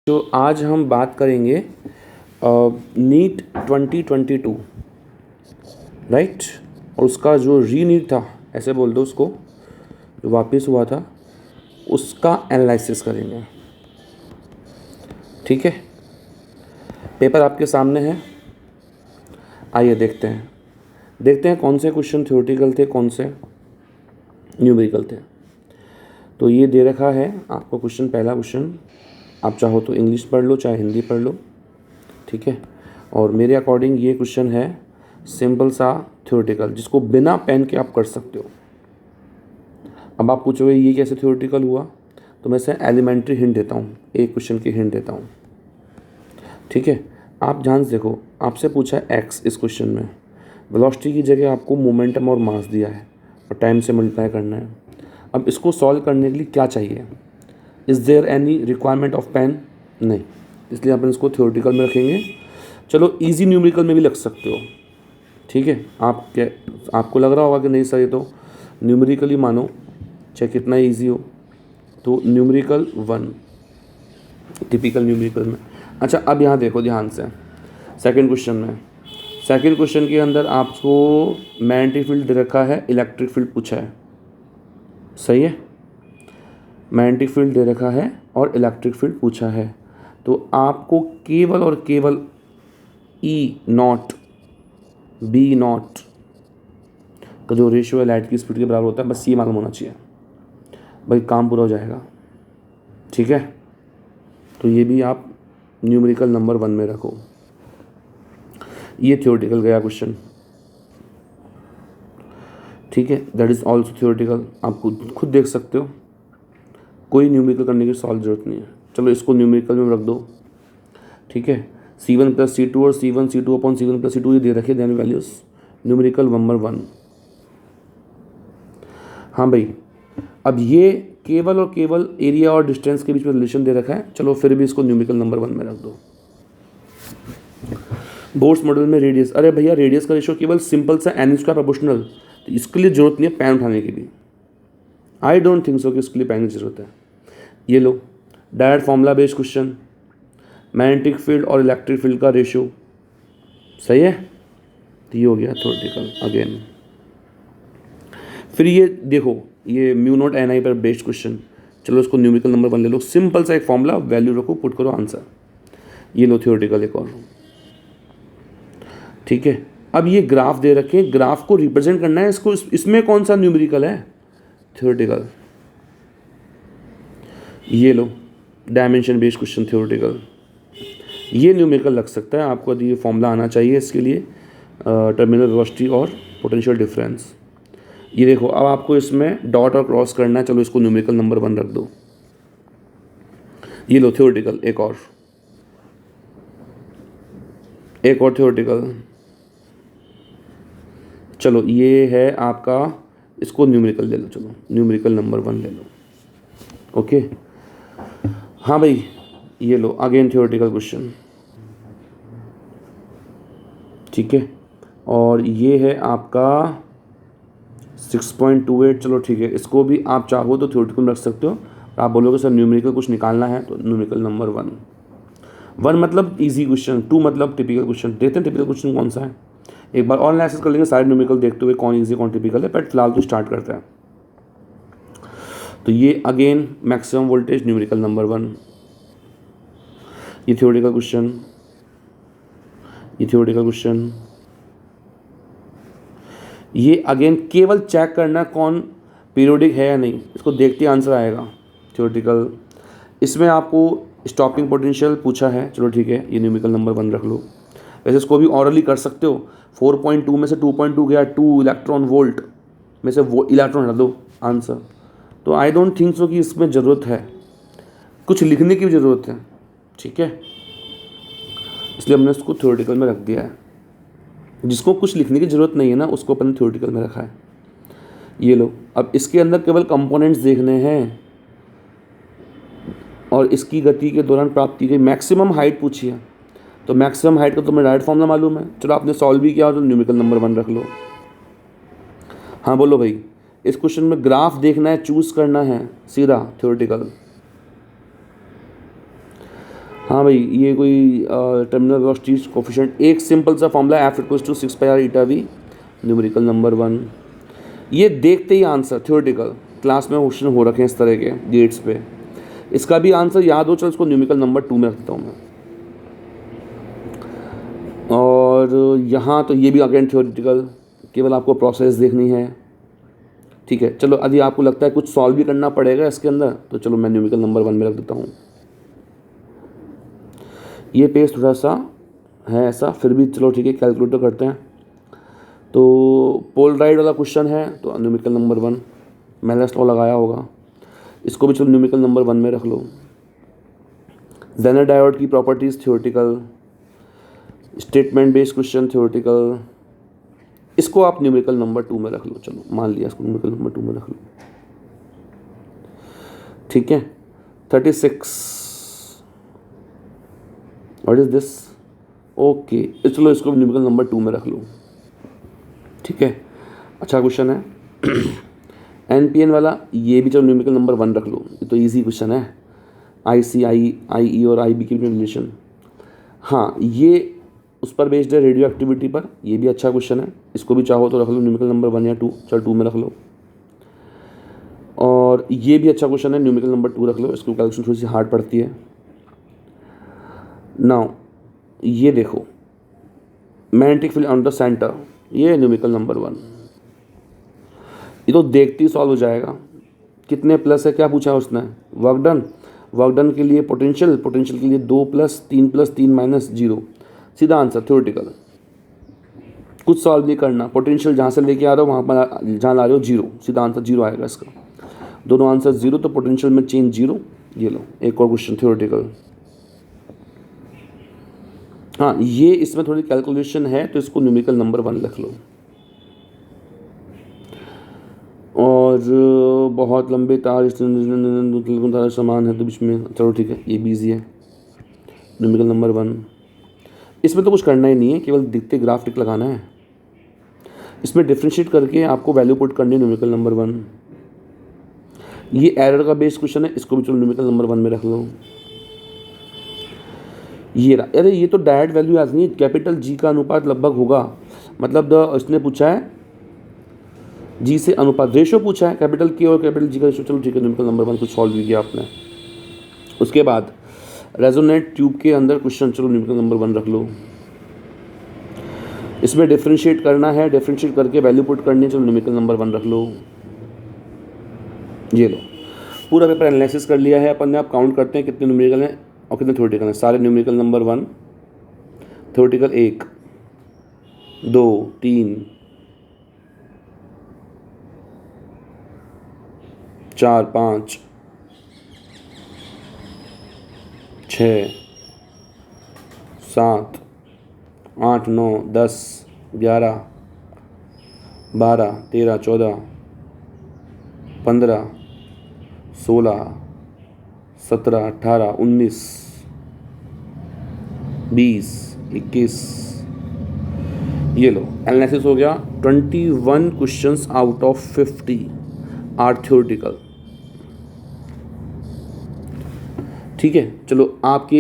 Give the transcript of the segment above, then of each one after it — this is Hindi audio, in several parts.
तो आज हम बात करेंगे नीट 2022, राइट। और उसका जो री नीट था, ऐसे बोल दो उसको, जो वापस हुआ था, उसका एनालिसिस करेंगे। ठीक है, पेपर आपके सामने है। आइए देखते हैं कौन से क्वेश्चन थ्योरेटिकल थे, कौन से न्यूमेरिकल थे। तो ये दे रखा है आपको क्वेश्चन, पहला क्वेश्चन। आप चाहो तो इंग्लिश पढ़ लो, चाहे हिंदी पढ़ लो, ठीक है। और मेरे अकॉर्डिंग ये क्वेश्चन है सिंपल सा थ्योरेटिकल, जिसको बिना पेन के आप कर सकते हो। अब आप पूछोगे ये कैसे थ्योरेटिकल हुआ, तो मैं इसे एलिमेंट्री हिंट देता हूँ, एक क्वेश्चन की हिंट देता हूँ, ठीक है। आप ध्यान से देखो, आपसे पूछा है एक्स, इस क्वेश्चन में वेलोसिटी की जगह आपको मोमेंटम और मास दिया है और टाइम से मल्टीप्लाई करना है। अब इसको सॉल्व करने के लिए क्या चाहिए? Is there any requirement of pen? नहीं, इसलिए अपन इसको थ्योरेटिकल में रखेंगे। चलो इजी न्यूमेरिकल में भी लग सकते हो, ठीक है। आपको लग रहा होगा कि नहीं सर ये तो न्यूमेरिकल ही मानो, चाहे कितना इजी हो। तो न्यूमेरिकल 1 टिपिकल न्यूमेरिकल में। अच्छा, अब यहाँ देखो ध्यान से, सेकंड क्वेश्चन के अंदर आपको मैग्नेटिक फील्ड दे रखा है, इलेक्ट्रिक फील्ड पूछा है, सही है। मैग्नेटिक फील्ड दे रखा है और इलेक्ट्रिक फील्ड पूछा है, तो आपको केवल और केवल E0 B0 का जो रेशियो है लाइट की स्पीड के बराबर होता है, बस ये मालूम होना चाहिए, भाई काम पूरा हो जाएगा, ठीक है। तो ये भी आप न्यूमेरिकल नंबर 1 में रखो। ये थ्योरेटिकल गया क्वेश्चन, ठीक है। दैट इज़ ऑल्सो थ्योरेटिकल, आप खुद देख सकते हो, कोई न्यूमेरिकल करने की सॉल्व जरूरत नहीं है। चलो इसको न्यूमेरिकल में रख दो, ठीक है। C1 + C2 और C1 C2 upon C1 + C2 ये दे रखे देन वैल्यूज, न्यूमेरिकल नंबर 1। हाँ भाई, अब ये केवल और केवल एरिया और डिस्टेंस के बीच में रिलेशन दे रखा है, चलो फिर भी इसको न्यूमेरिकल नंबर 1 में रख दो। बोर्ड्स मॉडल में रेडियस, अरे भैया रेडियस का रेशियो केवल सिंपल सा n² प्रोपोर्शनल, तो इसके लिए जरूरत नहीं है पेन उठाने की भी। आई डोंट थिंक सो कि इसके लिए पेन की जरूरत है। ये लो direct formula based question, magnetic field और इलेक्ट्रिक फील्ड का रेशियो, सही है। तो ये हो गया थ्योरेटिकल अगेन। फिर ये देखो, ये μ0 ni पर बेस्ड क्वेश्चन, चलो इसको न्यूमेरिकल नंबर 1 ले लो। सिंपल सा एक फॉर्मूला, वैल्यू रखो, पुट करो, आंसर। ये लो थ्योरेटिकल एक और, ठीक है। अब ये ग्राफ दे रखे, ग्राफ को रिप्रेजेंट करना है इसको, इसमें कौन सा न्यूमेरिकल है? थ्योरेटिकल। ये लो डायमेंशन बेस्ड क्वेश्चन, थ्योरेटिकल। ये न्यूमेरिकल लग सकता है आपको, यदि ये फॉर्मूला आना चाहिए इसके लिए, टर्मिनल वेलोसिटी और पोटेंशियल डिफरेंस। ये देखो, अब आपको इसमें डॉट और क्रॉस करना है, चलो इसको न्यूमेरिकल नंबर 1 रख दो। ये लो थ्योरेटिकल एक और थ्योरेटिकल। चलो ये है आपका, इसको न्यूमेरिकल ले लो, चलो न्यूमेरिकल नंबर 1 ले लो, ओके। हाँ भाई, ये लो अगेन थ्योरेटिकल क्वेश्चन, ठीक है। और ये है आपका 6.28, चलो ठीक है। इसको भी आप चाहो तो थ्योरेटिकल में रख सकते हो। आप बोलोगे सर न्यूमेरिकल कुछ निकालना है, तो न्यूमेरिकल नंबर 1 मतलब इजी क्वेश्चन, 2 मतलब टिपिकल क्वेश्चन। देखते हैं टिपिकल क्वेश्चन कौन सा है, एक बार और एनालिसिस कर लेंगे सारे न्यूमेरिकल देखते हुए कौन इजी कौन टिपिकल है, बट फिलहाल तो स्टार्ट करते हैं। तो ये again maximum voltage numerical number 1, ये थ्योरेटिकल क्वेश्चन, ये अगेन केवल चेक करना कौन पीरियोडिक है या नहीं, इसको देखते आंसर आएगा, थ्योरेटिकल। इसमें आपको स्टॉपिंग पोटेंशियल पूछा है, चलो ठीक है, ये न्यूमेरिकल नंबर 1 रख लो। वैसे इसको भी ऑरली कर सकते हो, 4.2 में से 2.2 गया, 2 इलेक्ट्रॉन वोल्ट में से वो इलेक्ट्रॉन हटा दो, आंसर। तो आई डोंट थिंक सो कि इसमें ज़रूरत है, कुछ लिखने की भी ज़रूरत है, ठीक है। इसलिए हमने इसको थ्योरेटिकल में रख दिया है। जिसको कुछ लिखने की ज़रूरत नहीं है ना, उसको अपन थ्योरेटिकल में रखा है। ये लो, अब इसके अंदर केवल कंपोनेंट्स देखने हैं और इसकी गति के दौरान प्राप्त की गई मैक्सिमम हाइट पूछी है। तो मैक्सिमम हाइट का तुम्हें डायरेक्ट फॉर्मूला मालूम है, चलो आपने सॉल्व भी किया, तो न्यूमेरिकल नंबर 1 रख लो। हाँ बोलो भाई, इस क्वेश्चन में ग्राफ देखना है, चूज करना है, सीधा थ्योरेटिकल। हाँ भाई, ये कोई टर्मिनल वेलोसिटी कोफिशिएंट, एक सिंपल सा formula F equals to 6 π r eta v, numerical number 1। ये देखते ही आंसर थ्योरेटिकल क्लास में क्वेश्चन हो रखे हैं इस तरह के गेट्स पे, इसका भी आंसर याद हो, चल इसको न्यूमेरिकल नंबर 2 में रखता हूँ मैं। और यहाँ तो ये भी अगेन थ्योरेटिकल, केवल आपको प्रोसेस देखनी है। ठीक है, चलो यदि आपको लगता है कुछ सॉल्व भी करना पड़ेगा इसके अंदर, तो चलो मैं न्यूमेरिकल नंबर 1 में रख देता हूँ। ये पेज थोड़ा सा है ऐसा, फिर भी चलो ठीक है, कैलकुलेटर करते हैं। तो पोलराइड वाला क्वेश्चन है, तो न्यूमेरिकल नंबर 1, मेलस लॉ लगाया होगा, इसको भी चलो न्यूमेरिकल नंबर 1 में रख लो। जेनर डायोड की properties theoretical, statement based question theoretical, इसको आप न्यूमेरिकल नंबर 2 में रख लो। चलो मान लिया इसको न्यूमेरिकल नंबर 2 में रख लो। ठीक है, 36, व्हाट इज दिस? ओके, चलो इसको न्यूमेरिकल नंबर 2 में रख लो। ठीक है, अच्छा क्वेश्चन है। एनपीएन वाला, ये भी चलो न्यूमेरिकल नंबर 1 रख लो, ये तो इजी क्वेश्चन है। आईसी, आईई और आईबी की रिलेशन, हाँ ये उस पर बेस्ड है, रेडियो एक्टिविटी पर, ये भी अच्छा क्वेश्चन है, इसको भी चाहो तो रख लो न्यूमेरिकल नंबर 1 या 2, चलो 2 में रख लो। और ये भी अच्छा क्वेश्चन है, न्यूमेरिकल नंबर 2 रख लो, इसको कैलकुलेशन थोड़ी सी हार्ड पड़ती है। नाउ ये देखो, magnetic field on the centre, ये न्यूमेरिकल नंबर 1, ये तो देखते ही सॉल्व हो जाएगा। कितने प्लस है, क्या पूछा है उसने? वर्क डन, वर्क डन के लिए पोटेंशियल, पोटेंशियल के लिए 2 + 3 + 3 - 0, सीधा आंसर थ्योरेटिकल, कुछ सॉल्व नहीं करना। पोटेंशियल जहाँ से लेके आ रहे हो वहाँ पर, जहाँ ला रहे हो 0, सीधा आंसर 0 आएगा इसका। दोनों आंसर 0, तो पोटेंशियल में चेंज 0। ये लो एक और क्वेश्चन थ्योरेटिकल। हाँ, ये इसमें थोड़ी कैलकुलेशन है, तो इसको न्यूमेरिकल नंबर 1 लिख लो। और बहुत लंबे तार समान है तो बीच में, चलो ठीक है, ये भी ईजी है, न्यूमेरिकल नंबर 1। इसमें तो कुछ करना ही नहीं है, केवल दिखते ग्राफ टिक लगाना है। इसमें डिफ्रेंशिएट करके आपको वैल्यू पुट करनी है, न्यूमेरिकल नंबर 1। ये एरर का बेस्ड क्वेश्चन है, इसको भी चलो न्यूमेरिकल नंबर 1 में रख लो। ये रहा, अरे ये तो डायरेक्ट वैल्यू याद नहीं है, कैपिटल जी का अनुपात लगभग होगा, मतलब इसने पूछा है जी से अनुपात, रेशो पूछा है, कैपिटल के और कैपिटल जी का रेशो। चलो ठीक है, न्यूमेरिकल नंबर 1 कुछ सॉल्व भी किया आपने। उसके बाद रेजोनेट ट्यूब के अंदर क्वेश्चन, चलो न्यूमेरिकल नंबर 1 रख लो। इसमें डिफ्रेंशिएट करना है, डिफ्रेंशिएट करके वैल्यू पुट करनी है, चलो न्यूमेरिकल नंबर 1 रख लो। ये लो, पूरा पेपर एनालिसिस कर लिया है अपन ने। आप काउंट करते हैं कितने न्यूमेरिकल हैं और कितने थ्योरेटिकल हैं। सारे न्यूमेरिकल नंबर 1, थ्योरेटिकल 1, 2, 3, 4, 5, 6, 7, 8, 9, 10, 11, 12, 13, 14, 15, 16, 17, 18, 19, 20, 21। ये लो, एनालिसिस हो गया। 21 questions out of 50 are theoretical. ठीक है, चलो आपके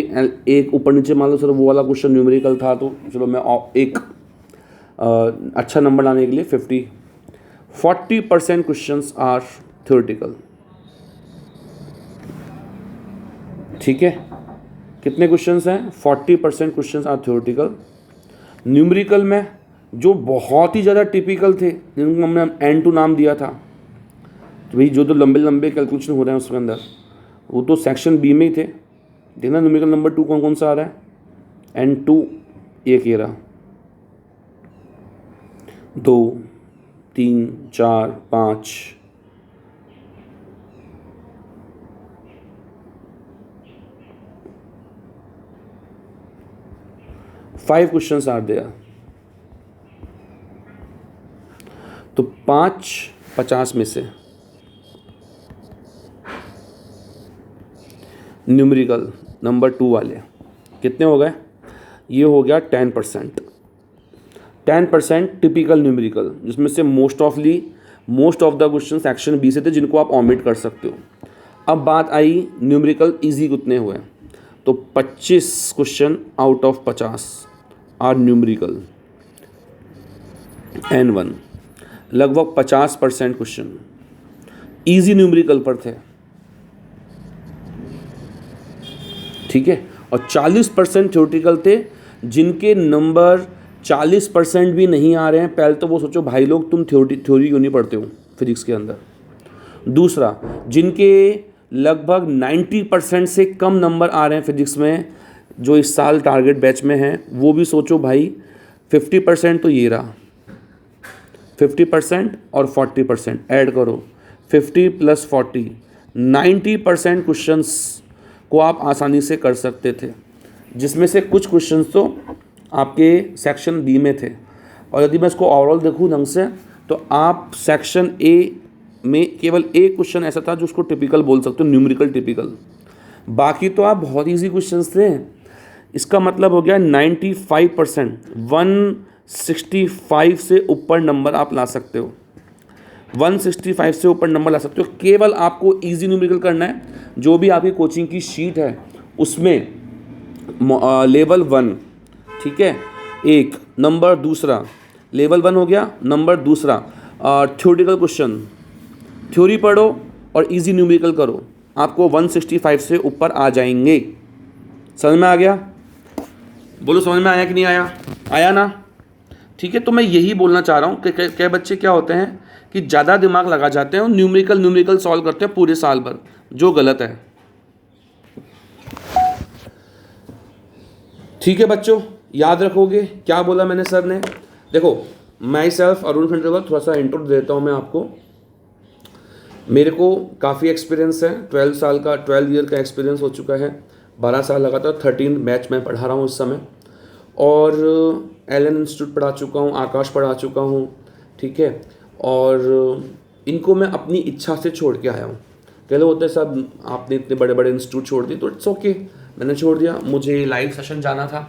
एक ऊपर नीचे मान लो सर वो वाला क्वेश्चन न्यूमेरिकल था, तो चलो मैं एक अच्छा नंबर लाने के लिए 40% क्वेश्चंस आर थ्योरेटिकल। ठीक है, कितने क्वेश्चंस हैं? 40% क्वेश्चंस आर थ्योरेटिकल। न्यूमेरिकल में जो बहुत ही ज़्यादा टिपिकल थे, जिनको हमने N2 नाम दिया था, तो भाई जो तो लंबे लंबे कैलकुलेशन हो रहे हैं उसके अंदर, वो तो सेक्शन बी में ही थे। देखना न्यूमेरिकल नंबर 2 कौन कौन सा आ रहा है। N2 एक ये रहा, 2, 3, 4, 5, 5 क्वेश्चंस आर देयर। तो 5 50 में से न्यूमेरिकल नंबर 2 वाले कितने हो गए? ये हो गया 10%। 10% टिपिकल न्यूमेरिकल, जिसमें से most of the question section B से थे, जिनको आप ओमिट कर सकते हो। अब बात आई न्यूमेरिकल इजी कितने हुए। तो 25 question out of 50 are numerical N1, लगभग 50% क्वेश्चन इजी न्यूमेरिकल पर थे, ठीक है, और 40% थ्योरेटिकल थे, जिनके नंबर 40% भी नहीं आ रहे हैं। पहले तो वो सोचो भाई लोग तुम थ्योरी क्यों नहीं पढ़ते हो फिजिक्स के अंदर। दूसरा, जिनके लगभग 90% से कम नंबर आ रहे हैं फिजिक्स में, जो इस साल टारगेट बैच में हैं, वो भी सोचो भाई 50% तो ये रहा, 50% और 40% ऐड करो, 50 + 40 90% क्वेश्चंस को आप आसानी से कर सकते थे, जिसमें से कुछ क्वेश्चंस तो आपके सेक्शन बी में थे। और यदि मैं इसको ओवरऑल देखूँ ढंग से, तो आप सेक्शन ए में केवल एक क्वेश्चन ऐसा था जो उसको टिपिकल बोल सकते हो, न्यूमेरिकल टिपिकल, बाकी तो आप बहुत ईजी क्वेश्चंस थे। इसका मतलब हो गया 95%, 165 से ऊपर नंबर आप ला सकते हो, 165 से ऊपर नंबर ला सकते हो। केवल आपको इजी न्यूमेरिकल करना है। जो भी आपकी कोचिंग की शीट है उसमें लेवल 1, ठीक है, एक नंबर, दूसरा लेवल 1 हो गया, नंबर दूसरा थ्योरेटिकल क्वेश्चन, थ्योरी पढ़ो और इजी न्यूमेरिकल करो, आपको 165 से ऊपर आ जाएंगे। समझ में आ गया? बोलो समझ में आया कि नहीं आया? आया ना? ठीक है, तो मैं यही बोलना चाह रहा हूँ कि कई बच्चे क्या होते हैं कि ज़्यादा दिमाग लगा जाते हैं और न्यूमेरिकल सॉल्व करते हैं पूरे साल भर, जो गलत है। ठीक है बच्चों, याद रखोगे क्या बोला मैंने सर ने? देखो, माई सेल्फ अरुण खंडेलवाल, थोड़ा सा इंट्रो देता हूँ मैं आपको। मेरे को काफ़ी एक्सपीरियंस है, 12 ईयर का एक्सपीरियंस हो चुका है। 12 साल लगातार 13 बैच में पढ़ा रहा हूँ इस समय, और एलन इंस्टीट्यूट पढ़ा चुका हूँ, आकाश पढ़ा चुका हूँ, ठीक है। और इनको मैं अपनी इच्छा से छोड़ के आया हूँ। कह लो होते सब आपने इतने बड़े बड़े इंस्टीट्यूट छोड़ दिए, तो इट्स ओके, मैंने छोड़ दिया। मुझे लाइव सेशन जाना था,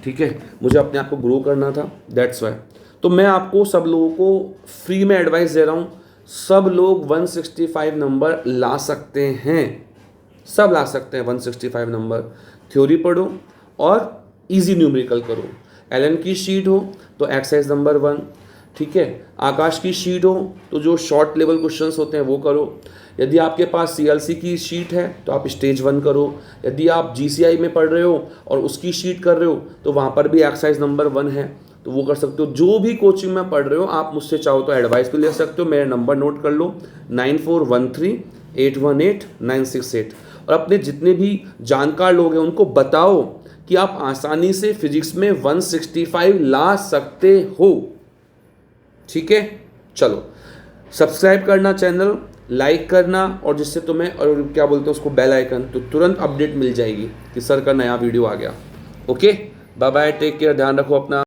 ठीक है, मुझे अपने आप को ग्रो करना था, दैट्स वाई। तो मैं आपको सब लोगों को फ्री में एडवाइस दे रहा हूँ। सब लोग 165 नंबर ला सकते हैं, सब ला सकते हैं 165 नंबर। थ्योरी पढ़ो और इजी न्यूमेरिकल करो। एलन की शीट हो तो एक्सरसाइज नंबर 1, ठीक है। आकाश की शीट हो तो जो शॉर्ट लेवल क्वेश्चंस होते हैं वो करो। यदि आपके पास CLC की शीट है तो आप स्टेज 1 करो। यदि आप GCI में पढ़ रहे हो और उसकी शीट कर रहे हो तो वहाँ पर भी एक्सरसाइज नंबर 1 है, तो वो कर सकते हो। जो भी कोचिंग में पढ़ रहे हो आप मुझसे चाहो तो एडवाइस भी ले सकते हो। मेरा नंबर नोट कर लो, 9413818968। और अपने जितने भी जानकार लोग हैं उनको बताओ कि आप आसानी से फिजिक्स में 165 ला सकते हो, ठीक है। चलो, सब्सक्राइब करना चैनल, लाइक करना, और जिससे तुम्हें, और क्या बोलते हैं उसको, बेल आइकन, तो तुरंत अपडेट मिल जाएगी कि सर का नया वीडियो आ गया। Okay, bye bye, take care, ध्यान रखो अपना।